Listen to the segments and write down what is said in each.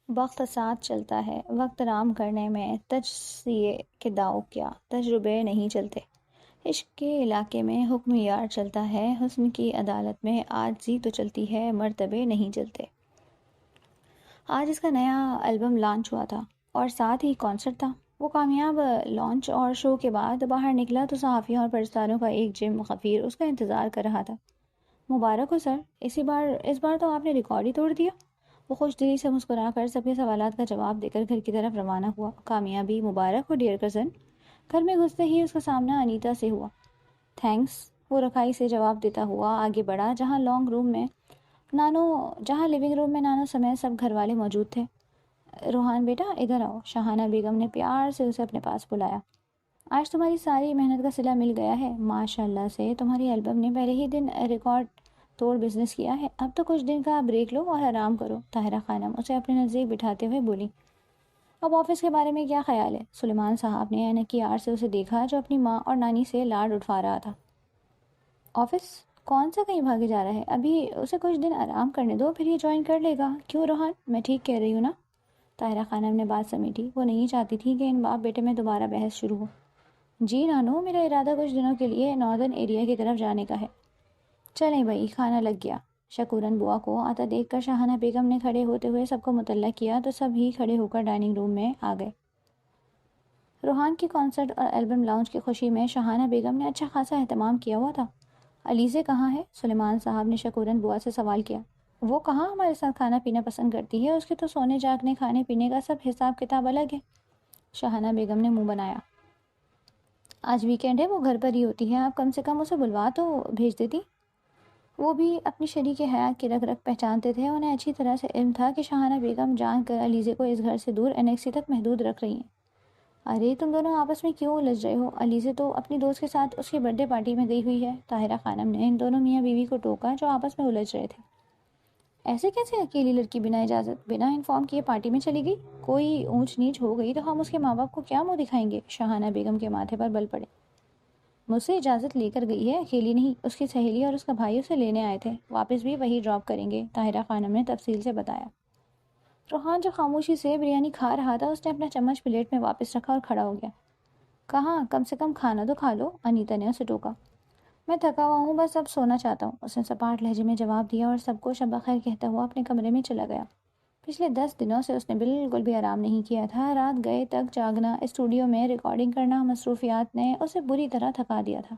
وقت ساتھ چلتا ہے، وقت رام کرنے میں تجزیے کے داؤ کیا تجربے نہیں چلتے۔ عشق کے علاقے میں حکم یار چلتا ہے، حسن کی عدالت میں عاجزی تو چلتی ہے، مرتبے نہیں چلتے۔ آج اس کا نیا البم لانچ ہوا تھا اور ساتھ ہی کانسرٹ تھا۔ وہ کامیاب لانچ اور شو کے بعد باہر نکلا تو صحافیوں اور پرستاروں کا ایک جم غفیر اس کا انتظار کر رہا تھا۔ مبارک ہو سر، اس بار تو آپ نے ریکارڈ ہی توڑ دیا۔ وہ خوش دلی سے مسکرا کر سب کے سوالات کا جواب دے کر گھر کی طرف روانہ ہوا۔ کامیابی مبارک ہو ڈیئر کزن۔ گھر میں گھستے ہی اس کا سامنا انیتا سے ہوا۔ تھینکس، وہ رکھائی سے جواب دیتا ہوا آگے بڑھا جہاں لیونگ روم میں نانو سمیت سب گھر والے موجود تھے۔ روحان بیٹا ادھر آؤ، شاہانہ بیگم نے پیار سے اسے اپنے پاس بلایا۔ آج تمہاری ساری محنت کا صلہ مل گیا ہے، ماشاء اللہ سے تمہاری البم نے پہلے ہی دن ریکارڈ توڑ بزنس کیا ہے۔ اب تو کچھ دن کا بریک لو اور آرام کرو۔ طاہرہ خانم اسے اپنے نزدیک بٹھاتے ہوئے بولی۔ اب آفس کے بارے میں کیا خیال ہے؟ سلیمان صاحب نے اینک کی آڑ سے اسے دیکھا جو اپنی ماں اور نانی سے لاڈ اٹھا رہا تھا۔ آفس کون سا کہیں بھاگے جا رہا ہے؟ ابھی اسے کچھ دن آرام کرنے دو، پھر یہ جوائن کر لے گا۔ کیوں روحان، میں ٹھیک کہہ رہی ہوں نا؟ طاہرہ خانم نے بات سمیٹی۔ وہ نہیں چاہتی تھی کہ ان باپ بیٹے میں دوبارہ بحث شروع ہو۔ جی نانو، میرا ارادہ کچھ دنوں کے لیے ناردرن ایریا کی طرف جانے کا ہے۔ چلیں بھائی، کھانا لگ گیا۔ شکورن بوا کو آتا دیکھ کر شاہانہ بیگم نے کھڑے ہوتے ہوئے سب کو مطلع کیا تو سب ہی کھڑے ہو کر ڈائننگ روم میں آ گئے۔ روحان کی کانسرٹ اور البم لانچ کی خوشی میں شاہانہ بیگم نے اچھا خاصا اہتمام کیا ہوا تھا۔ علیزے کہاں ہے؟ سلیمان صاحب نے شکورن بوا سے سوال کیا۔ وہ کہاں ہمارے ساتھ کھانا پینا پسند کرتی ہے، اس کے تو سونے جاگنے کھانے پینے کا سب حساب کتاب الگ ہے۔ شاہانہ بیگم نے منہ بنایا۔ آج ویکینڈ ہے، وہ گھر پر ہی ہوتی ہے، آپ کم سے کم اسے بلوا تو بھیج دیتی۔ وہ بھی اپنی شریک حیات کی رگ رگ پہچانتے تھے۔ انہیں اچھی طرح سے علم تھا کہ شاہانہ بیگم جان کر علیزے کو اس گھر سے دور انیکسی تک محدود رکھ رہی ہیں۔ ارے تم دونوں آپس میں کیوں الجھ رہے ہو؟ علیزے تو اپنی دوست کے ساتھ اس کی برتھ ڈے پارٹی میں گئی ہوئی ہے۔ طاہرہ خانم نے ان دونوں میاں بیوی کو ٹوکا جو آپس میں الجھ رہے تھے۔ ایسے کیسے اکیلی لڑکی بنا اجازت بنا انفارم کیے پارٹی میں چلی گئی؟ کوئی اونچ نیچ ہو گئی تو ہم اس کے ماں باپ کو کیا منہ دکھائیں گے؟ شاہانہ بیگم کے ماتھے پر بل پڑے۔ مجھ سے اجازت لے کر گئی ہے، اکیلی نہیں، اس کی سہیلی اور اس کا بھائی اسے لینے آئے تھے، واپس بھی وہی ڈراپ کریں گے، طاہرہ خانم نے تفصیل سے بتایا۔ روحان جو خاموشی سے بریانی کھا رہا تھا اس نے اپنا چمچ پلیٹ میں واپس رکھا اور کھڑا ہو گیا۔ کہاں، کم سے کم کھانا تو کھا لو، انیتا نے اسے ٹوکا۔ میں تھکا ہوا ہوں، بس اب سونا چاہتا ہوں، اس نے سپاٹ لہجے میں جواب دیا اور سب کو شب بخیر کہتا ہوا اپنے کمرے میں چلا گیا۔ پچھلے 10 دنوں سے اس نے بالکل بھی آرام نہیں کیا تھا۔ رات گئے تک جاگنا، اسٹوڈیو میں ریکارڈنگ کرنا، مصروفیات نے اسے بری طرح تھکا دیا تھا۔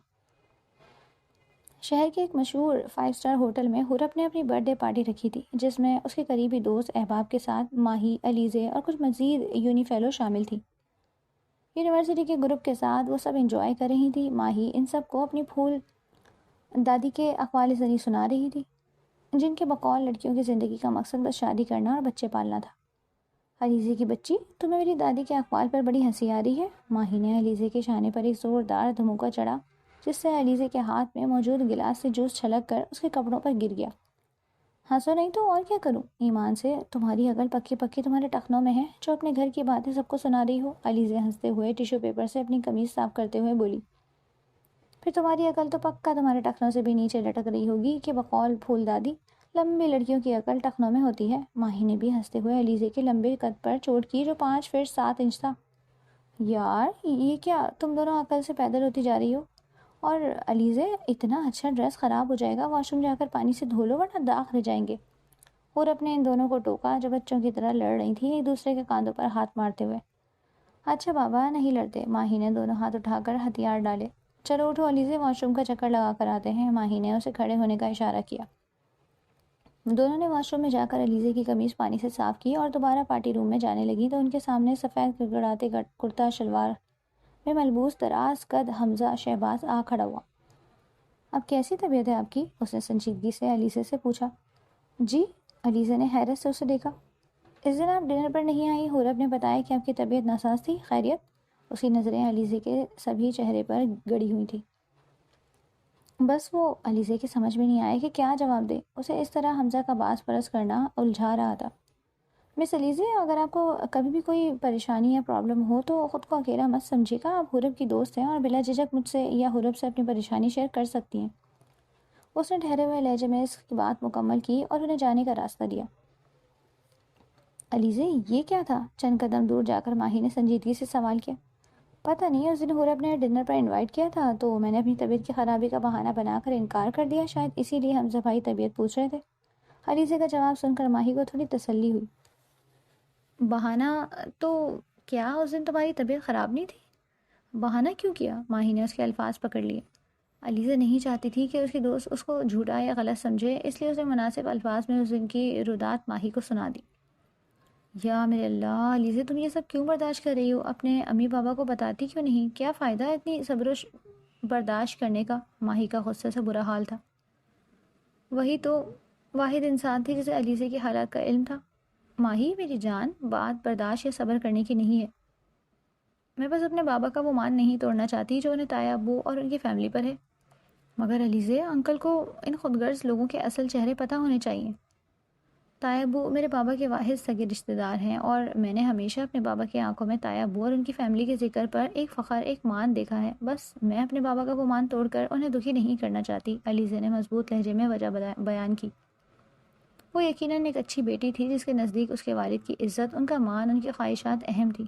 شہر کے ایک مشہور 5 اسٹار ہوٹل میں حورب نے اپنی برتھ ڈے پارٹی رکھی تھی جس میں اس کے قریبی دوست احباب کے ساتھ ماہی، علیزے اور کچھ مزید یونی فیلو شامل تھی۔ یونیورسٹی کے گروپ کے ساتھ وہ سب انجوائے کر رہی تھی۔ ماہی ان سب کو اپنی پھول دادی کے اقوال زنی سنا رہی تھی جن کے بقول لڑکیوں کی زندگی کا مقصد بس شادی کرنا اور بچے پالنا تھا۔ علیزے کی بچی، تمہیں میری دادی کے اقوال پر بڑی ہنسی آ رہی ہے؟ ماہی نے علیزے کے شانے پر ایک زوردار دھموکا چڑھا جس سے علیزے کے ہاتھ میں موجود گلاس سے جوس چھلک کر اس کے کپڑوں پر گر گیا۔ ہنسو نہیں تو اور کیا کروں؟ ایمان سے تمہاری عقل پکی پکی تمہارے ٹخنوں میں ہے جو اپنے گھر کی باتیں سب کو سنا رہی ہو۔ علیزے ہنستے ہوئے ٹیشو پیپر سے اپنی قمیض صاف کرتے ہوئے بولی۔ پھر تمہاری عقل تو پکا تمہارے ٹخنوں سے بھی نیچے لٹک رہی ہوگی کہ بقول پھول دادی لمبی لڑکیوں کی عقل ٹخنوں میں ہوتی ہے۔ ماہی نے بھی ہنستے ہوئے علیزے کے لمبے قد پر چوٹ کی جو 5 فٹ 7 انچ تھا۔ یار یہ کیا، تم دونوں عقل سے پیدل ہوتی جا رہی ہو؟ اور علیزے اتنا اچھا ڈریس خراب ہو جائے گا، واش روم جا کر پانی سے دھو لو ورنہ داغ رہ جائیں گے۔ اور اپنے ان دونوں کو ٹوکا جو بچوں کی طرح لڑ رہی تھی ایک دوسرے کے کاندھوں پر ہاتھ مارتے ہوئے۔ اچھا بابا نہیں لڑتے، ماہی نے دونوں ہاتھ اٹھا کر ہتھیار ڈالے۔ چلو اٹھو علیزے، واش روم کا چکر لگا کر آتے ہیں۔ ماہی نے اسے کھڑے ہونے کا اشارہ کیا۔ دونوں نے واش روم میں جا کر علیزے کی قمیض پانی سے صاف کی اور دوبارہ پارٹی روم میں جانے لگی تو ان کے سامنے سفید گڑگڑاتے کرتا شلوار میں ملبوس دراز قد حمزہ شہباز آ کھڑا ہوا۔ اب کیسی طبیعت ہے آپ کی؟ اس نے سنجیدگی سے علیزے سے پوچھا۔ جی؟ علیزے نے حیرت سے اسے دیکھا۔ اس دن آپ ڈنر پر نہیں آئی، حورب نے بتایا کہ آپ کی طبیعت ناساز تھی، خیریت؟ اس کی نظریں علیزے کے سبھی چہرے پر گڑی ہوئی تھی۔ بس وہ علیزے کی سمجھ میں نہیں آیا کہ کیا جواب دے، اسے اس طرح حمزہ کا باس پرس کرنا الجھا رہا تھا۔ مس علیزے، اگر آپ کو کبھی بھی کوئی پریشانی یا پرابلم ہو تو خود کو اکیلا مت سمجھے گا، آپ حورب کی دوست ہیں اور بلا جھجک مجھ سے یا حورب سے اپنی پریشانی شیئر کر سکتی ہیں۔ اس نے ٹھہرے ہوئے لہجے میں اس کی بات مکمل کی اور انہیں جانے کا راستہ دیا۔ علیزے یہ کیا تھا؟ چند قدم دور جا کر ماہی نے سنجیدگی سے سوال کیا۔ پتہ نہیں، اس دن حورب نے ڈنر پر انوائٹ کیا تھا تو میں نے اپنی طبیعت کی خرابی کا بہانہ بنا کر انکار کر دیا، شاید اسی لیے حمزہ بھائی طبیعت پوچھ رہے تھے۔ علیزے کا جواب سن کر ماہی کو تھوڑی تسلی ہوئی۔ بہانہ؟ تو کیا اس دن تمہاری طبیعت خراب نہیں تھی؟ بہانہ کیوں کیا؟ ماہی نے اس کے الفاظ پکڑ لیے۔ علیزہ نہیں چاہتی تھی کہ اس کی دوست اس کو جھوٹا یا غلط سمجھے، اس لیے اس نے مناسب الفاظ میں اس دن کی رودات ماہی کو سنا دی۔ یا میرے اللہ، علیزہ تم یہ سب کیوں برداشت کر رہی ہو؟ اپنے امی بابا کو بتاتی کیوں نہیں؟ کیا فائدہ ہے اتنی صبر و برداشت کرنے کا؟ ماہی کا غصے سے برا حال تھا۔ وہی تو واحد انسان تھی جسے علیزہ کی حالات کا علم تھا۔ ماہی میری جان، بات برداشت یا صبر کرنے کی نہیں ہے۔ میں بس اپنے بابا کا وہ مان نہیں توڑنا چاہتی جو انہیں تایا ابو اور ان کی فیملی پر ہے۔ مگر علیزہ، انکل کو ان خود غرض لوگوں کے اصل چہرے پتہ ہونے چاہیے۔ تایا ابو میرے بابا کے واحد سگے رشتہ دار ہیں، اور میں نے ہمیشہ اپنے بابا کی آنکھوں میں تایا ابو اور ان کی فیملی کے ذکر پر ایک فخر، ایک مان دیکھا ہے۔ بس میں اپنے بابا کا وہ مان توڑ کر انہیں دکھی نہیں کرنا چاہتی، علیزہ نے مضبوط لہجے میں وجہ بیان کی۔ وہ یقیناً ایک اچھی بیٹی تھی جس کے نزدیک اس کے والد کی عزت، ان کا مان، ان کی خواہشات اہم تھی۔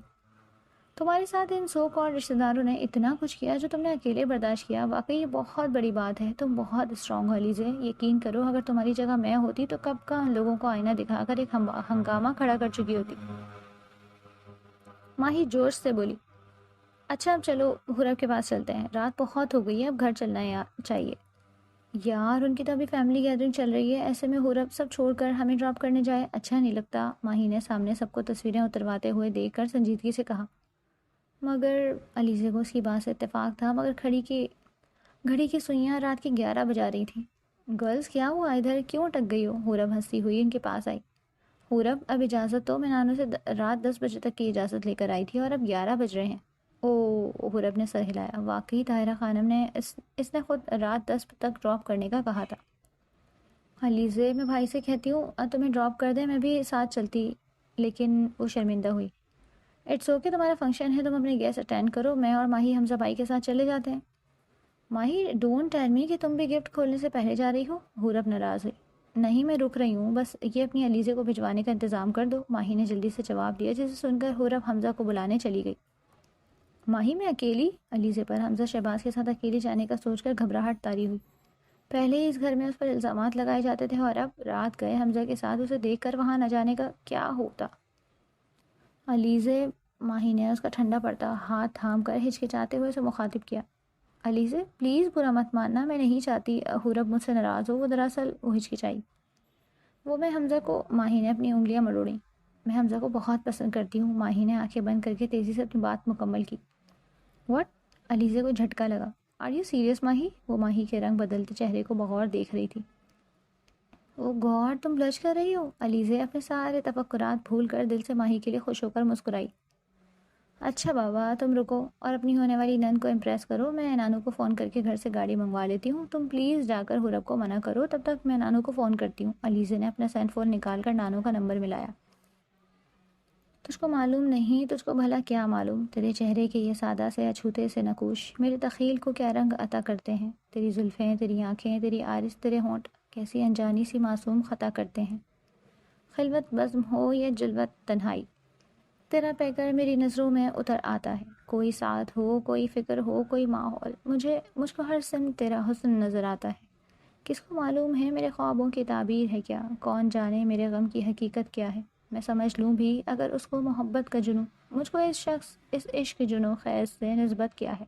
تمہارے ساتھ ان سو کالڈ رشتہ داروں نے اتنا کچھ کیا جو تم نے اکیلے برداشت کیا، واقعی یہ بہت بڑی بات ہے۔ تم بہت اسٹرانگ ہو علیزہ، یقین کرو اگر تمہاری جگہ میں ہوتی تو کب کا لوگوں کو آئینہ دکھا کر ایک ہنگامہ کھڑا کر چکی ہوتی۔ ماہی جوش سے بولی۔ اچھا اب چلو حورب کے پاس چلتے ہیں، رات بہت ہو گئی ہے، اب گھر چلنا چاہیے۔ یار ان کی تو ابھی فیملی گیدرنگ چل رہی ہے، ایسے میں حورب سب چھوڑ کر ہمیں ڈراپ کرنے جائے، اچھا نہیں لگتا، ماہی نے سامنے سب کو تصویریں اترواتے ہوئے دیکھ کر سنجیدگی سے کہا۔ مگر علیزہ کو اس کی بات سے اتفاق تھا، مگر گھڑی کی سوئیاں رات کی 11 بجا رہی تھیں۔ گرلز کیا ہوا ادھر، کیوں اٹک گئی ہو؟ حورب ہنستی ہوئی ان کے پاس آئی۔ حورب اب اجازت تو، میں نانو سے رات 10 بجے تک کی اجازت لے کر آئی تھی اور اب 11 بج رہے ہیں۔ او، حورب نے سر ہلایا۔ واقعی طاہرہ خانم نے اس نے خود رات 10 تک ڈراپ کرنے کا کہا تھا۔ علیزہ میں بھائی سے کہتی ہوں تمہیں ڈراپ کر دیں، میں بھی ساتھ چلتی، لیکن وہ شرمندہ ہوئی۔ اٹس اوکے، تمہارا فنکشن ہے، تم اپنے گیسٹ اٹینڈ کرو، میں اور ماہی حمزہ بھائی کے ساتھ چلے جاتے ہیں۔ ماہی ڈونٹ ٹیل می کہ تم بھی گفٹ کھولنے سے پہلے جا رہی ہو، حورب ناراض ہوئی۔ نہیں میں رک رہی ہوں، بس یہ اپنی علیزہ کو بھجوانے کا انتظام کر دو، ماہی نے جلدی سے جواب دیا، جسے سن کر حورب حمزہ کو بلانے چلی گئی۔ ماہی میں اکیلی؟ علیزہ پر حمزہ شہباز کے ساتھ اکیلے جانے کا سوچ کر گھبراہٹ طاری ہوئی۔ پہلے ہی اس گھر میں اس پر الزامات لگائے جاتے تھے اور اب رات گئے حمزہ کے ساتھ اسے دیکھ کر وہاں نہ جانے کا کیا ہوتا؟ علیزہ، ماہی نے اس کا ٹھنڈا پڑتا ہاتھ تھام کر ہچکچاتے ہوئے اسے مخاطب کیا۔ علیزہ پلیز برا مت ماننا، میں نہیں چاہتی حورب مجھ سے ناراض ہو، وہ دراصل وہ ہچکچائی۔ وہ میں حمزہ کو، ماہی نے اپنی انگلیاں مروڑیں۔ میں حمزہ کو بہت پسند کرتی ہوں، ماہی نے آنکھیں بند کر کے تیزی سے اپنی بات مکمل کی۔ واٹ؟ علیزہ کو جھٹکا لگا۔ آر یو سیریس ماہی؟ وہ ماہی کے رنگ بدلتے چہرے کو بغور دیکھ رہی تھی۔ او گاڈ، تم بلش کر رہی ہو؟ علیزہ اپنے سارے تفکرات بھول کر دل سے ماہی کے لیے خوش ہو کر مسکرائی۔ اچھا بابا تم رکو اور اپنی ہونے والی نند کو امپریس کرو، میں نانو کو فون کر کے گھر سے گاڑی منگوا لیتی ہوں، تم پلیز جا کر حورب کو منع کرو، تب تک میں نانو کو فون کرتی ہوں۔ علیزہ نے اپنا سینڈ فون نکال کر نانو کا نمبر ملایا۔ تجھ کو معلوم نہیں، تجھ کو بھلا کیا معلوم، تیرے چہرے کے یہ سادہ سے اچھوتے سے نقوش میرے تخیل کو کیا رنگ عطا کرتے ہیں، تیری زلفیں، تیری آنکھیں، تیری آرس، تیرے ہونٹ کیسی انجانی سی معصوم خطا کرتے ہیں۔ خلوت بزم ہو یا جلوت تنہائی، تیرا پیکر میری نظروں میں اتر آتا ہے، کوئی ساتھ ہو، کوئی فکر ہو، کوئی ماحول، مجھ کو ہر سن تیرا حسن نظر آتا ہے۔ کس کو معلوم ہے میرے خوابوں کی تعبیر ہے کیا، کون جانے میرے غم کی حقیقت کیا ہے، میں سمجھ لوں بھی اگر اس کو محبت کا جنوں، مجھ کو اس عشق جنوں خیز سے نسبت کیا ہے۔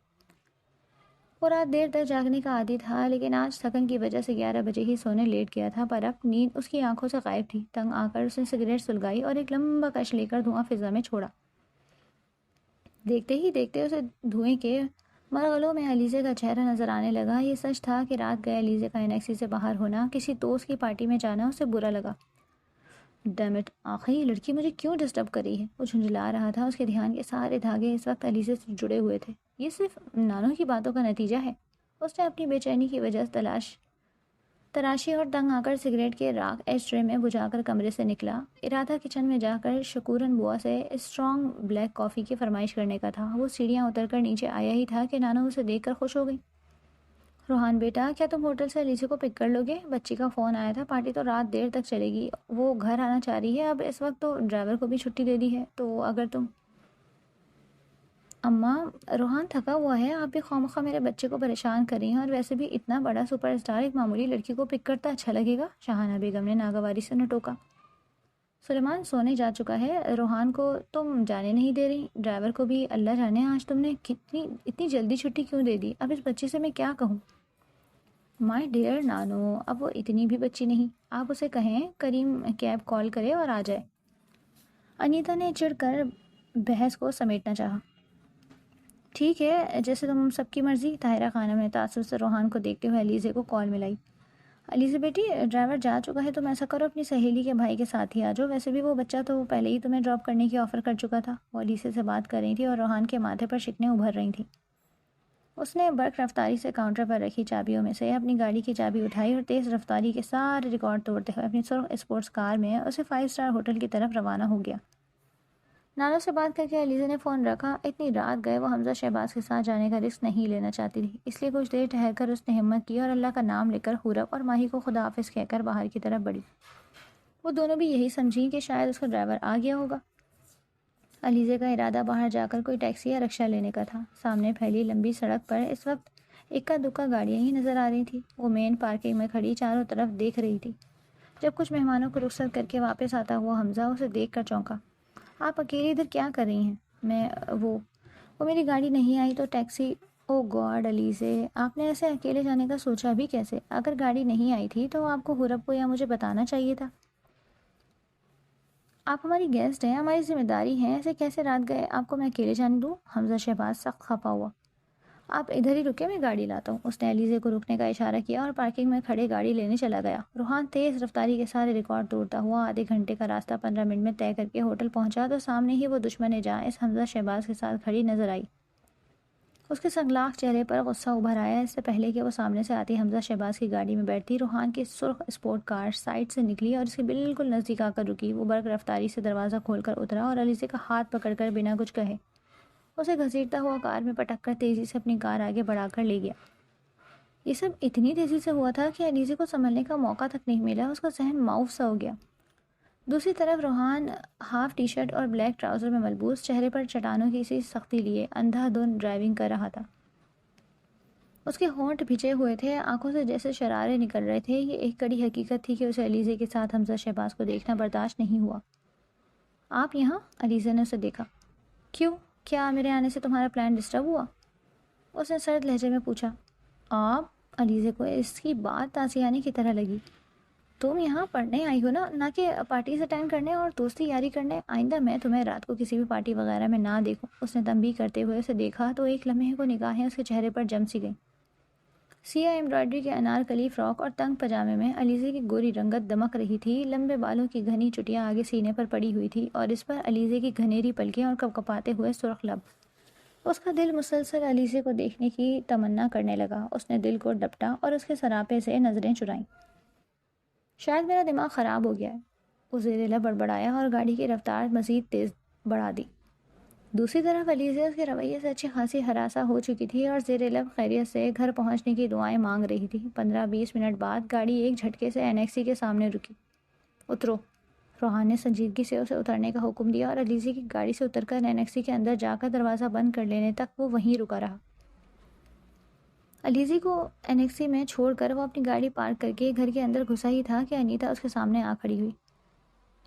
وہ رات دیر تک جاگنے کا عادی تھا، لیکن آج تھکن کی وجہ سے 11 بجے ہی سونے لیٹ گیا تھا، پر اب نیند اس کی آنکھوں سے غائب تھی۔ تنگ آ کر اس نے سگریٹ سلگائی اور ایک لمبا کش لے کر دھواں فضا میں چھوڑا۔ دیکھتے ہی دیکھتے اسے دھوئیں کے مرغلوں میں علیزہ کا چہرہ نظر آنے لگا۔ یہ سچ تھا کہ رات گئے علیزہ کا انیکسی سے باہر ہونا، کسی دوست کی پارٹی میں جانا اسے برا لگا۔ ڈیم اٹ، آخر یہ لڑکی مجھے کیوں ڈسٹرب کر رہی ہے؟ وہ جھنجھلا رہا تھا، اس کے دھیان کے سارے دھاگے اس وقت علیزہ سے جڑے ہوئے تھے۔ یہ صرف نانو کی باتوں کا نتیجہ ہے؟ اس نے اپنی بے چینی کی وجہ تراشی اور تنگ آ کر سگریٹ کے راکھ ایش ٹرے میں بجھا کر کمرے سے نکلا۔ ارادہ کچن میں جا کر شکورن بوا سے اسٹرانگ بلیک کافی کی فرمائش کرنے کا تھا۔ وہ سیڑھیاں اتر کر نیچے آیا ہی تھا کہ نانو اسے دیکھ کر خوش ہو گئی۔ روحان بیٹا کیا تم ہوٹل سے علیزے کو پک کر لو گے؟ بچی کا فون آیا تھا، پارٹی تو رات دیر تک چلے گی، وہ گھر آنا چاہ رہی ہے، اب اس وقت تو ڈرائیور کو بھی چھٹی دے دی ہے، تو اگر تم… اماں روحان تھکا ہوا ہے، آپ بھی خواہ میرے بچے کو پریشان کر رہی ہیں، اور ویسے بھی اتنا بڑا سپر اسٹار ایک معمولی لڑکی کو پک کرتا اچھا لگے گا؟ شاہانہ بیگم نے ناگواری سے ٹوکا۔ سلیمان سونے جا چکا ہے، روحان کو تم جانے نہیں دے رہی، ڈرائیور کو بھی اللہ جانے آج تم نے اتنی جلدی چھٹی کیوں دے دی؟ اب اس بچی سے میں کیا کہوں؟ مائی ڈیئر نانو، اب وہ اتنی بھی بچی نہیں، آپ اسے کہیں کریم کیب کال کرے اور آ جائے۔ انیتا نے چڑ کر بحث کو سمیٹنا چاہا۔ ٹھیک ہے، جیسے تم سب کی مرضی۔ طاہرہ خانم نے تعصب سے روحان کو دیکھتے ہوئے علیزے کو کال ملائی۔ علیزے بیٹی، ڈرائیور جا چکا ہے، تم ایسا کرو اپنی سہیلی کے بھائی کے ساتھ ہی آ جاؤ، ویسے بھی وہ بچہ تو پہلے ہی تمہیں ڈراپ کرنے کی آفر کر چکا تھا۔ وہ علیزے سے بات کر رہی تھی اور روحان کے ماتھے پر شکنیں ابھر رہی تھیں۔ اس نے برق رفتاری سے کاؤنٹر پر رکھی چابیوں میں سے اپنی گاڑی کی چابی اٹھائی اور تیز رفتاری کے سارے ریکارڈ توڑتے ہوئے اپنی سرخ اسپورٹس کار میں اسے 5 اسٹار ہوٹل کی طرف روانہ ہو گیا۔ نانو سے بات کر کے علیزے نے فون رکھا۔ اتنی رات گئے وہ حمزہ شہباز کے ساتھ جانے کا رسک نہیں لینا چاہتی تھی، اس لیے کچھ دیر ٹھہر کر اس نے ہمت کی اور اللہ کا نام لے کر حورب اور ماہی کو خدا حافظ کہہ کر باہر کی طرف بڑھی۔ وہ دونوں بھی یہی سمجھیں کہ شاید اس کا ڈرائیور آ گیا ہوگا۔ علیزے کا ارادہ باہر جا کر کوئی ٹیکسی یا رکشہ لینے کا تھا۔ سامنے پھیلی لمبی سڑک پر اس وقت اکا دکا گاڑیاں ہی نظر آ رہی تھیں۔ وہ مین پارکنگ میں کھڑی چاروں طرف دیکھ رہی تھی۔ جب کچھ مہمانوں کو رخصت کر کے واپس آتا ہوا حمزہ اسے دیکھ کر چونکا۔ آپ اکیلے ادھر کیا کر رہی ہیں؟ وہ میری گاڑی نہیں آئی تو ٹیکسی… او گاڈ علیزے، آپ نے ایسے اکیلے جانے کا سوچا بھی کیسے؟ اگر گاڑی نہیں آئی تھی تو آپ کو حورب کو یا مجھے بتانا چاہیے تھا۔ آپ ہماری گیسٹ ہیں، ہماری ذمہ داری ہیں، ایسے کیسے رات گئے آپ کو میں اکیلے جانے دوں؟ حمزہ شہباز سخت خفا ہوا۔ آپ ادھر ہی رکے، میں گاڑی لاتا ہوں۔ اس نے علیزے کو رکنے کا اشارہ کیا اور پارکنگ میں کھڑے گاڑی لینے چلا گیا۔ روحان تیز رفتاری کے سارے ریکارڈ توڑتا ہوا آدھے گھنٹے کا راستہ 15 منٹ میں طے کر کے ہوٹل پہنچا تو سامنے ہی وہ دشمن جاں اس حمزہ شہباز کے ساتھ کھڑی نظر آئی۔ اس کے سنگلاخ چہرے پر غصہ ابھر آیا۔ اس سے پہلے کہ وہ سامنے سے آتی حمزہ شہباز کی گاڑی میں بیٹھتی، روحان کی سرخ اسپورٹ کار سائڈ سے نکلی اور اس کے بالکل نزدیک آ کر رکی۔ وہ برق رفتاری سے دروازہ کھول کر اترا اور علیزے کا ہاتھ پکڑ کر بنا کچھ کہے اسے گھسیٹتا ہوا کار میں پٹک کر تیزی سے اپنی کار آگے بڑھا کر لے گیا۔ یہ سب اتنی تیزی سے ہوا تھا کہ علیزے کو سنبھلنے کا موقع تک نہیں ملا، اس کا ذہن معاف سا ہو گیا۔ دوسری طرف روحان ہاف ٹی شرٹ اور بلیک ٹراؤزر میں ملبوس، چہرے پر چٹانوں کی سی سختی لیے اندھا دھند ڈرائیونگ کر رہا تھا۔ اس کے ہونٹ بھیجے ہوئے تھے، آنکھوں سے جیسے شرارے نکل رہے تھے۔ یہ ایک کڑی حقیقت تھی کہ اسے علیزے کے ساتھ حمزہ شہباز کو دیکھنا برداشت نہیں ہوا۔ آپ یہاں؟ علیزے نے اسے دیکھا۔ کیوں؟ کیا میرے آنے سے تمہارا پلان ڈسٹرب ہوا؟ اس نے سرد لہجے میں پوچھا۔ آپ… علیزے کو اس کی بات تازیانی کی طرح لگی۔ تم یہاں پڑھنے آئی ہو نہ کہ پارٹیز اٹینڈ کرنے اور دوستی یاری کرنے۔ آئندہ میں تمہیں رات کو کسی بھی پارٹی وغیرہ میں نہ دیکھوں۔ اس نے تنبیہ کرتے ہوئے اسے دیکھا تو ایک لمحے کو نگاہیں اس کے چہرے پر جم سی گئیں۔ سیاہ ایمبرائڈری کے انارکلی فراک اور تنگ پجامے میں علیزے کی گوری رنگت دمک رہی تھی۔ لمبے بالوں کی گھنی چٹیاں آگے سینے پر پڑی ہوئی تھی اور اس پر علیزے کی گھنیری پلکیں اور کپکپاتے ہوئے سرخ لب۔ اس کا دل مسلسل علیزے کو دیکھنے کی تمنا کرنے لگا۔ اس نے دل کو ڈپٹا اور اس کے سراپے سے نظریں چرائیں۔ شاید میرا دماغ خراب ہو گیا ہے، وہ زیر لب بڑبڑایا اور گاڑی کی رفتار مزید تیز بڑھا دی۔ دوسری طرف علیزے اس کے رویے سے اچھی خاصی ہراساں ہو چکی تھی اور زیر لب خیریت سے گھر پہنچنے کی دعائیں مانگ رہی تھی۔ 15-20 منٹ بعد گاڑی ایک جھٹکے سے NXT کے سامنے رکی۔ اترو، روحان نے سنجیدگی سے اسے اترنے کا حکم دیا اور علیزے کی گاڑی سے اتر کر NXT کے اندر جا کر دروازہ بند کر لینے تک وہ وہیں رکا رہا۔ علیزے کو NXT میں چھوڑ کر وہ اپنی گاڑی پارک کر کے گھر کے اندر گھسا ہی تھا کہ انیتا اس کے سامنے آ کھڑی ہوئی۔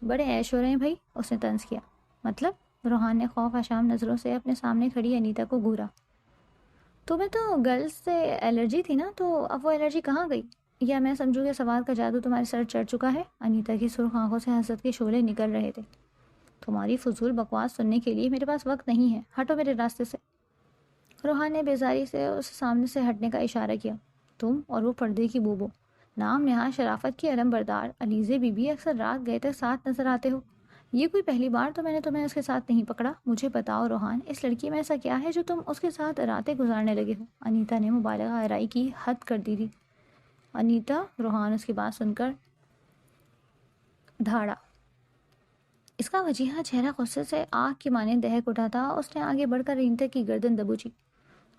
بڑے عیش ہو رہے ہیں بھائی، اس نے طنز کیا۔ مطلب؟ روحان نے خوف آشام نظروں سے اپنے سامنے کھڑی انیتا کو گھورا۔ تمہیں تو گرلز سے الرجی تھی نا، تو اب وہ الرجی کہاں گئی؟ یا میں سمجھوں کہ سواد کا جادو تمہارے سر چڑھ چکا ہے؟ انیتا کی سرخ آنکھوں سے حسد کے شعلے نکل رہے تھے۔ تمہاری فضول بکواس سننے کے لیے میرے پاس وقت نہیں ہے، ہٹو میرے راستے سے۔ روحان نے بیزاری سے اس سامنے سے ہٹنے کا اشارہ کیا۔ تم اور وہ پردے کی بوبو، نام نہاد شرافت کی علم بردار علیزے بی بی اکثر رات گئے تک ساتھ نظر آتے ہو۔ یہ کوئی پہلی بار تو میں نے تمہیں اس کے ساتھ نہیں پکڑا۔ مجھے بتاؤ روحان، اس لڑکی میں ایسا کیا ہے جو تم اس کے ساتھ راتیں گزارنے لگے ہو؟ انیتا نے مبالغہ آرائی کی حد کر دی تھی۔ انیتا؟ روحان اس کی بات سن کر دھاڑا۔ اس کا وجیہہ چہرہ غصے سے آگ کی مانند دہک اٹھا تھا۔ اس نے آگے بڑھ کر انیتا کی گردن دبوچی۔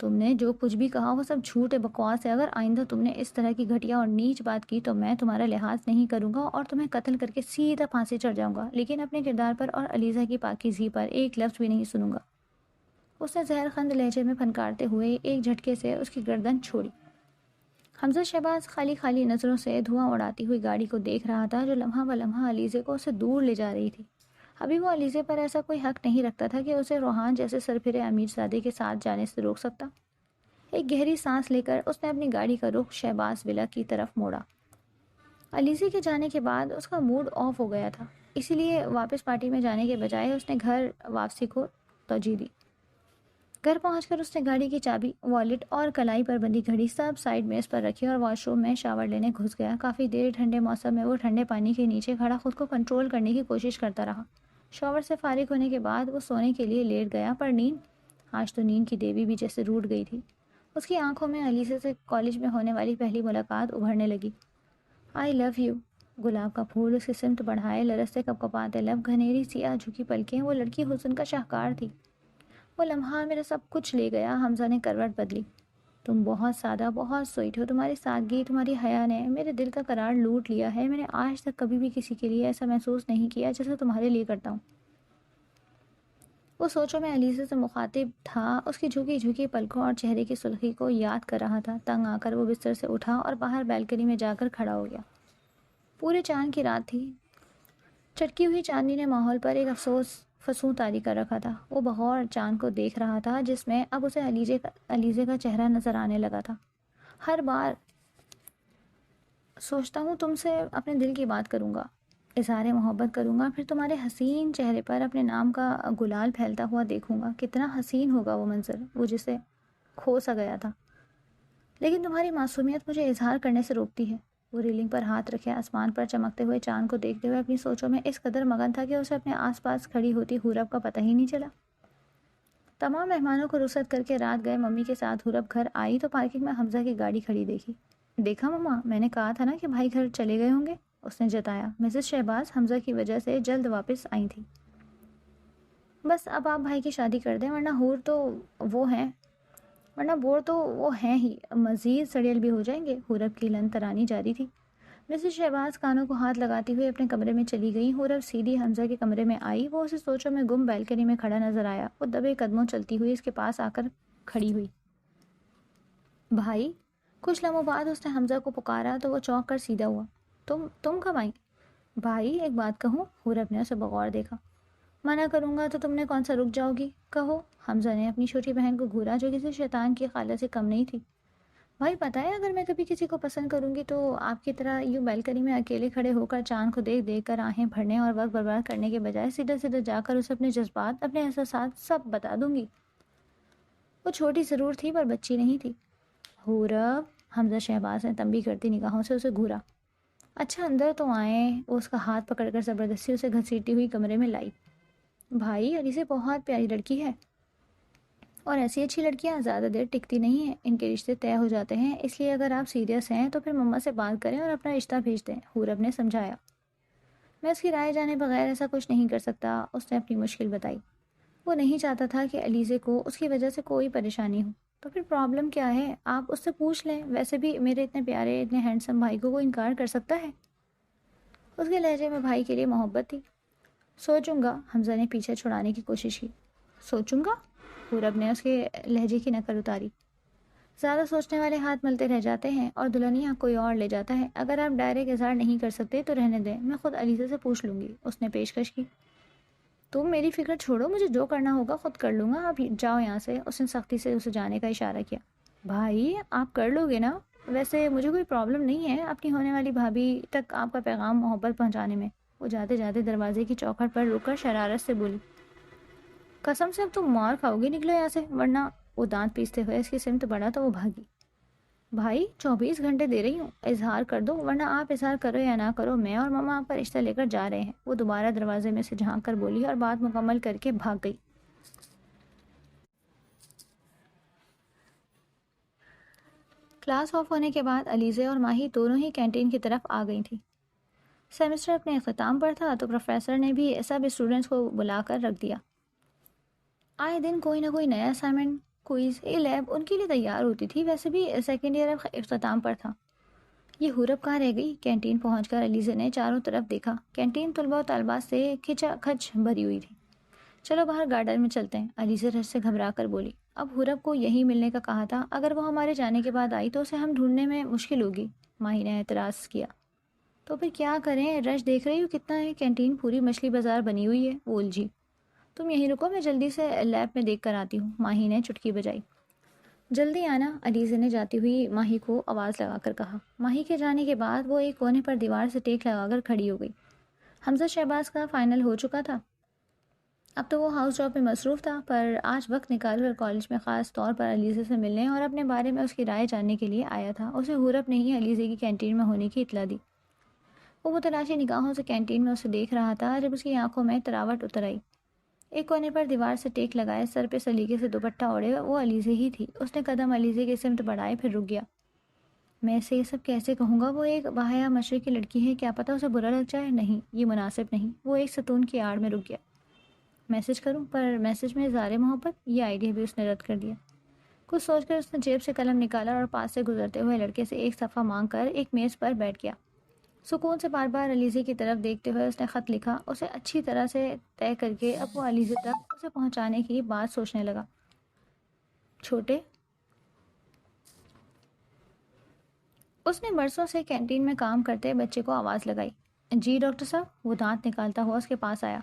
تم نے جو کچھ بھی کہا وہ سب جھوٹ ہے، بکواس ہے. اگر آئندہ تم نے اس طرح کی گھٹیا اور نیچ بات کی تو میں تمہارا لحاظ نہیں کروں گا اور تمہیں قتل کر کے سیدھا پھانسی چڑھ جاؤں گا، لیکن اپنے کردار پر اور علیزہ کی پاکیزگی پر ایک لفظ بھی نہیں سنوں گا. اس نے زہر خند لہجے میں پھنکارتے ہوئے ایک جھٹکے سے اس کی گردن چھوڑی. حمزہ شہباز خالی خالی نظروں سے دھواں اڑاتی ہوئی گاڑی کو دیکھ رہا تھا جو لمحہ بہ لمحہ علیزے کو اسے دور لے جا رہی تھی. ابھی وہ علیزے پر ایسا کوئی حق نہیں رکھتا تھا کہ اسے روحان جیسے سرپھرے امیر زادے کے ساتھ جانے سے روک سکتا. ایک گہری سانس لے کر اس نے اپنی گاڑی کا رخ شہباز ولا کی طرف موڑا. علیزے کے جانے کے بعد اس کا موڈ آف ہو گیا تھا، اسی لیے واپس پارٹی میں جانے کے بجائے اس نے گھر واپسی کو ترجیح دی. گھر پہنچ کر اس نے گاڑی کی چابی، والیٹ اور کلائی پر بندی گھڑی سب سائیڈ میز پر رکھی اور واش روم میں شاور لینے گھس گیا. کافی دیر ٹھنڈے موسم میں وہ ٹھنڈے پانی کے نیچے کھڑا خود کو کنٹرول کرنے کی کوشش کرتا رہا. شاور سے فارغ ہونے کے بعد وہ سونے کے لیے لیٹ گیا، پر آج تو نیند کی دیوی بھی جیسے روٹھ گئی تھی. اس کی آنکھوں میں علیزہ سے کالج میں ہونے والی پہلی ملاقات ابھرنے لگی. آئی لو یو. گلاب کا پھول اس کی سمت بڑھائے، لرزتے کپکپاتے لب، گھنیری سیاہ جھکی پلکیں. وہ لڑکی حسن کا شاہکار تھی. وہ لمحہ میرا سب کچھ لے گیا. حمزہ نے کروٹ بدلی. تم بہت سادہ، بہت سویٹ ہو. تمہاری سادگی، تمہاری حیا نے میرے دل کا قرار لوٹ لیا ہے. میں نے آج تک کبھی بھی کسی کے لیے ایسا محسوس نہیں کیا جیسا تمہارے لیے کرتا ہوں. وہ سوچوں میں علیزہ سے مخاطب تھا، اس کی جھکی جھکی پلکوں اور چہرے کی سرخی کو یاد کر رہا تھا. تنگ آ کر وہ بستر سے اٹھا اور باہر بیلکنی میں جا کر کھڑا ہو گیا. پورے چاند کی رات تھی. چٹکی ہوئی چاندنی نے ماحول پر ایک فسوں طاری کر رکھا تھا. وہ بغور چاند کو دیکھ رہا تھا جس میں اب اسے علیزے کا چہرہ نظر آنے لگا تھا. ہر بار سوچتا ہوں تم سے اپنے دل کی بات کروں گا، اظہار محبت کروں گا، پھر تمہارے حسین چہرے پر اپنے نام کا گلال پھیلتا ہوا دیکھوں گا. کتنا حسین ہوگا وہ منظر، وہ جسے کھو سا گیا تھا. لیکن تمہاری معصومیت مجھے اظہار کرنے سے روکتی ہے. وہ ریلنگ پر ہاتھ رکھے آسمان پر چمکتے ہوئے چاند کو دیکھتے ہوئے اپنی سوچوں میں اس قدر مگن تھا کہ اسے اپنے آس پاس کھڑی ہوتی حورب کا پتہ ہی نہیں چلا. تمام مہمانوں کو رخصت کر کے رات گئے ممی کے ساتھ حورب گھر آئی تو پارکنگ میں حمزہ کی گاڑی کھڑی دیکھی. دیکھا مما، میں نے کہا تھا نا کہ بھائی گھر چلے گئے ہوں گے، اس نے جتایا. مسز شہباز حمزہ کی وجہ سے جلد واپس آئی تھی. بس اب آپ بھائی کی شادی کر دیں، ورنہ بور تو وہ ہیں ہی، مزید سڑیل بھی ہو جائیں گے. حورب کی لن ترانی جاری تھی. مسز شہباز کانوں کو ہاتھ لگاتی ہوئے اپنے کمرے میں چلی گئی. حورب سیدھی حمزہ کے کمرے میں آئی. وہ اسے سوچوں میں گم بیلکنی میں کھڑا نظر آیا. وہ دبے قدموں چلتی ہوئی اس کے پاس آ کر کھڑی ہوئی. بھائی. کچھ لمحوں بعد اس نے حمزہ کو پکارا تو وہ چونک کر سیدھا ہوا. تم کب آئی؟ بھائی ایک بات کہوں؟ حورب نے اسے بغور دیکھا. منع کروں گا تو تم نے کون سا رک جاؤ گی؟ کہو. حمزہ نے اپنی چھوٹی بہن کو گھورا جو کسی شیطان کی خالہ سے کم نہیں تھی. بھائی پتہ ہے اگر میں کبھی کسی کو پسند کروں گی تو آپ کی طرح یوں بیلکنی میں اکیلے کھڑے ہو کر چاند کو دیکھ دیکھ کر آہیں بھرنے اور وقت برباد کرنے کے بجائے سیدھا سیدھا جا کر اسے اپنے جذبات، اپنے احساسات سب بتا دوں گی. وہ چھوٹی ضرور تھی پر بچی نہیں تھی. حورب. حمزہ شہباز نے تنبیہ کرتی نگاہوں سے اسے گھورا. اچھا اندر تو آئیں. وہ اس کا ہاتھ پکڑ کر زبردستی اسے گھسیٹتی ہوئی کمرے میں لائی. بھائی علی سے بہت پیاری لڑکی ہے، اور ایسی اچھی لڑکیاں زیادہ دیر ٹکتی نہیں ہیں، ان کے رشتے طے ہو جاتے ہیں. اس لیے اگر آپ سیریس ہیں تو پھر مما سے بات کریں اور اپنا رشتہ بھیج دیں. حورب نے سمجھایا. میں اس کی رائے جانے بغیر ایسا کچھ نہیں کر سکتا. اس نے اپنی مشکل بتائی. وہ نہیں چاہتا تھا کہ علیزے کو اس کی وجہ سے کوئی پریشانی ہو. تو پھر پرابلم کیا ہے؟ آپ اس سے پوچھ لیں. ویسے بھی میرے اتنے پیارے اتنے ہینڈسم بھائی کو وہ انکار کر سکتا ہے؟ اس کے لہجے میں بھائی کے لیے محبت تھی. سوچوں گا. حمزہ نے پیچھے چھڑانے کی کوشش کی. سوچوں گا؟ حورب نے اس کے لہجے کی نقل اتاری. زیادہ سوچنے والے ہاتھ ملتے رہ جاتے ہیں اور دلہنیا کوئی اور لے جاتا ہے. اگر آپ ڈائریکٹ اظہار نہیں کر سکتے تو رہنے دیں، میں خود علیزہ سے پوچھ لوں گی. اس نے پیشکش کی. تم میری فکر چھوڑو، مجھے جو کرنا ہوگا خود کر لوں گا. آپ جاؤ یہاں سے. اس نے سختی سے اسے جانے کا اشارہ کیا. بھائی آپ کر لو گے نا؟ ویسے مجھے کوئی پرابلم نہیں ہے اپنی ہونے والی بھابھی تک آپ کا پیغام محبت پہنچانے میں. وہ جاتے جاتے دروازے کی چوکھٹ پر رک کر شرارت سے بولی. قسم سے اب تم مار کھاؤ گی، نکلو یہاں سے ورنہ. وہ دانت پیستے ہوئے اس کی سمت بڑھا تو وہ بھاگی. بھائی 24 گھنٹے دے رہی ہوں، اظہار کر دو، ورنہ آپ اظہار کرو یا نہ کرو میں اور ماما آپ کا رشتہ لے کر جا رہے ہیں. وہ دوبارہ دروازے میں سے جھانک کر بولی اور بات مکمل کر کے بھاگ گئی. کلاس آف ہونے کے بعد علیزے اور ماہی دونوں ہی کینٹین کی طرف آ گئی تھیں. سیمسٹر اپنے اختتام پر تھا تو پروفیسر نے بھی سب اسٹوڈنٹس کو بلا کر رکھ دیا. آئے دن کوئی نہ کوئی نیا اسائنمنٹ کوئز لیب ان کے لیے تیار ہوتی تھی، ویسے بھی سیکنڈ ایئر اب اختتام پر تھا۔ یہ حورب کہاں رہ گئی؟ کینٹین پہنچ کر علیزہ نے چاروں طرف دیکھا۔ کینٹین طلباء و طالبات سے کھچا کھچ بھری ہوئی تھی۔ چلو باہر گارڈن میں چلتے ہیں، علیزہ رش سے گھبرا کر بولی۔ اب حورب کو یہی ملنے کا کہا تھا، اگر وہ ہمارے جانے کے بعد آئی تو اسے ہم ڈھونڈنے میں مشکل ہوگی۔ ماہی نے اعتراض کیا۔ تو پھر کیا کریں؟ رش دیکھ رہی ہو کتنا ہے، کینٹین پوری مچھلی بازار بنی ہوئی ہے، وہ الجھی۔ تم یہیں رکو، میں جلدی سے لیب میں دیکھ کر آتی ہوں، ماہی نے چٹکی بجائی۔ جلدی آنا، علیزہ نے جاتی ہوئی ماہی کو آواز لگا کر کہا۔ ماہی کے جانے کے بعد وہ ایک کونے پر دیوار سے ٹیک لگا کر کھڑی ہو گئی۔ حمزہ شہباز کا فائنل ہو چکا تھا، اب تو وہ ہاؤس جاب میں مصروف تھا، پر آج وقت نکال کر کالج میں خاص طور پر علیزہ سے ملنے اور اپنے بارے میں اس کی رائے جاننے کے لیے آیا تھا۔ اسے حورب نے ہی علیزہ کی کینٹین میں ہونے کی اطلاع دی۔ وہ متلاشی نگاہوں سے کینٹین میں اسے دیکھ رہا تھا جب اس کی آنکھوں میں تراوٹ اتر آئی۔ ایک کونے پر دیوار سے ٹیک لگائے، سر پہ سلیقے سے دوپٹہ اوڑھے وہ علیزہ ہی تھی۔ اس نے قدم علیزہ کی سمت بڑھائے، پھر رک گیا۔ میں اسے یہ سب کیسے کہوں گا؟ وہ ایک باحیا مشرق کی لڑکی ہے، کیا پتہ اسے برا لگ جائے۔ نہیں، یہ مناسب نہیں۔ وہ ایک ستون کی آڑ میں رک گیا۔ میسج کروں؟ پر میسج میں اظہار محبت؟ یہ آئیڈیا بھی اس نے رد کر دیا۔ کچھ سوچ کر اس نے جیب سے قلم نکالا اور پاس سے گزرتے ہوئے لڑکے سے ایک صفحہ مانگ کر ایک میز پر بیٹھ گیا۔ سکون سے بار بار علیزہ کی طرف دیکھتے ہوئے اس نے خط لکھا، اسے اچھی طرح سے طے کر کے اب وہ علیزہ تک اسے پہنچانے کی بات سوچنے لگا۔ چھوٹے، اس نے برسوں سے کینٹین میں کام کرتے بچے کو آواز لگائی۔ جی ڈاکٹر صاحب، وہ دانت نکالتا ہوا اس کے پاس آیا۔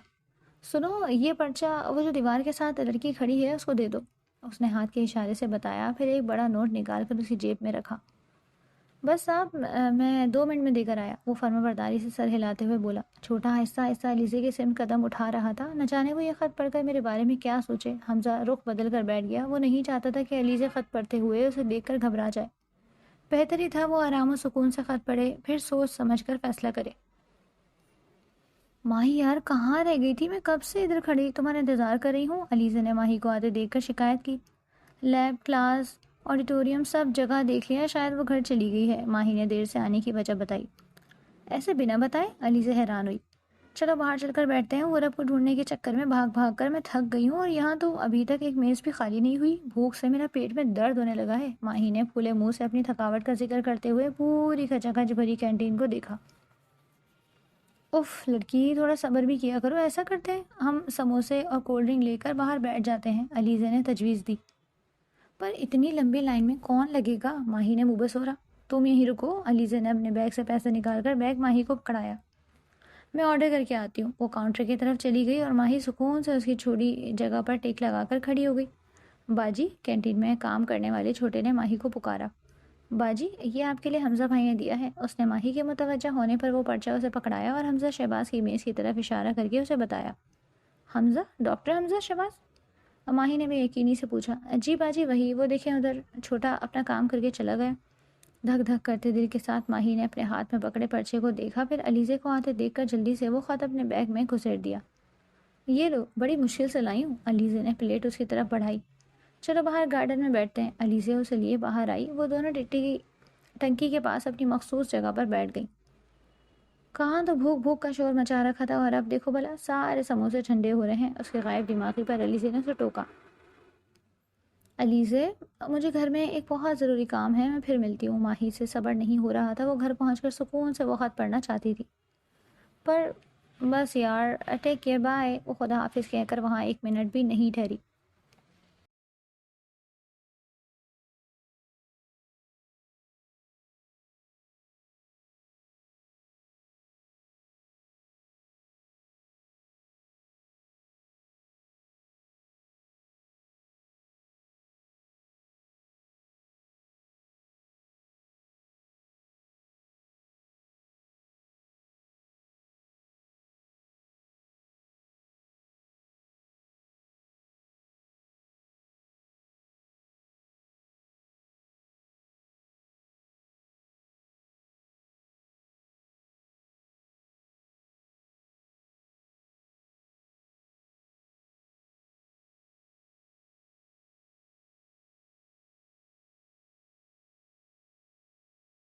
سنو، یہ پرچہ وہ جو دیوار کے ساتھ لڑکی کھڑی ہے اس کو دے دو، اس نے ہاتھ کے اشارے سے بتایا، پھر ایک بڑا نوٹ نکال کر اسی جیب میں رکھا۔ بس صاحب، میں 2 منٹ میں دے کر آیا، وہ فرما برداری سے سر ہلاتے ہوئے بولا۔ چھوٹا آہستہ آہستہ علیزہ کے سمت قدم اٹھا رہا تھا، نہ جانے وہ یہ خط پڑھ کر میرے بارے میں کیا سوچے۔ حمزہ رخ بدل کر بیٹھ گیا۔ وہ نہیں چاہتا تھا کہ علیزہ خط پڑھتے ہوئے اسے دیکھ کر گھبرا جائے۔ بہتر ہی تھا وہ آرام و سکون سے خط پڑھے، پھر سوچ سمجھ کر فیصلہ کرے۔ ماہی یار، کہاں رہ گئی تھی؟ میں کب سے ادھر کھڑی تمہارا انتظار کر رہی ہوں، علیزہ نے ماہی کو آتے دیکھ کر شکایت کی۔ لیب، کلاس، آڈیٹوریم سب جگہ دیکھ لیا، شاید وہ گھر چلی گئی ہے، ماہی نے دیر سے آنے کی وجہ بتائی۔ ایسے بنا بتائے؟ علیزہ حیران ہوئی۔ چلو باہر چل کر بیٹھتے ہیں، غورب کو ڈھونڈنے کے چکر میں بھاگ بھاگ کر میں تھک گئی ہوں، اور یہاں تو ابھی تک ایک میز بھی خالی نہیں ہوئی، بھوک سے میرا پیٹ میں درد ہونے لگا ہے۔ ماہی نے پھولے منہ سے اپنی تھکاوٹ کا ذکر کرتے ہوئے پوری کھچا کھچ بھری کینٹین کو دیکھا۔ اف لڑکی، تھوڑا صبر بھی کیا کرو، ایسا کرتے ہیں ہم سموسے اور کولڈ ڈرنک لے کر باہر بیٹھ جاتے ہیں، علیزہ نے تجویز دی۔ پر اتنی لمبی لائن میں کون لگے گا؟ ماہی نے منہ بسورا۔ تم یہیں رکو، علیزہ نے اپنے بیگ سے پیسے نکال کر بیگ ماہی کو پکڑایا۔ میں آرڈر کر کے آتی ہوں۔ وہ کاؤنٹر کی طرف چلی گئی اور ماہی سکون سے اس کی چھوٹی جگہ پر ٹیک لگا کر کھڑی ہو گئی۔ باجی، کینٹین میں کام کرنے والے چھوٹے نے ماہی کو پکارا۔ باجی، یہ آپ کے لیے حمزہ بھائی نے دیا ہے، اس نے ماہی کے متوجہ ہونے پر وہ پرچہ اسے پکڑایا اور حمزہ شہباز کی میز کی طرف اشارہ کر کے اسے بتایا۔ حمزہ؟ ڈاکٹر حمزہ شہباز؟ ماہی نے بے یقینی سے پوچھا۔ جی باجی، وہی، وہ دیکھیں ادھر۔ چھوٹا اپنا کام کر کے چلا گیا۔ دھک دھک کرتے دل کے ساتھ ماہی نے اپنے ہاتھ میں پکڑے پرچے کو دیکھا، پھر علیزہ کو آتے دیکھ کر جلدی سے وہ خط اپنے بیگ میں گھسیٹ دیا۔ یہ لو، بڑی مشکل سے لائی ہوں، علیزہ نے پلیٹ اس کی طرف بڑھائی۔ چلو باہر گارڈن میں بیٹھتے ہیں، علیزہ اسے لیے باہر آئی۔ وہ دونوں ٹنکی کے پاس اپنی مخصوص جگہ پر بیٹھ گئیں۔ کہاں تو بھوک بھوک کا شور مچا رکھا تھا، اور اب دیکھو بھلا سارے سموسے ٹھنڈے ہو رہے ہیں، اس کے غائب دماغی پر علیزہ نے اسے ٹوکا۔ علیزہ، مجھے گھر میں ایک بہت ضروری کام ہے، میں پھر ملتی ہوں۔ ماہی سے صبر نہیں ہو رہا تھا، وہ گھر پہنچ کر سکون سے وہ خط پڑھنا چاہتی تھی، پر بس یار، ٹیک کیئر، بائے، وہ خدا حافظ کہہ کر وہاں 1 منٹ بھی نہیں ٹھہری۔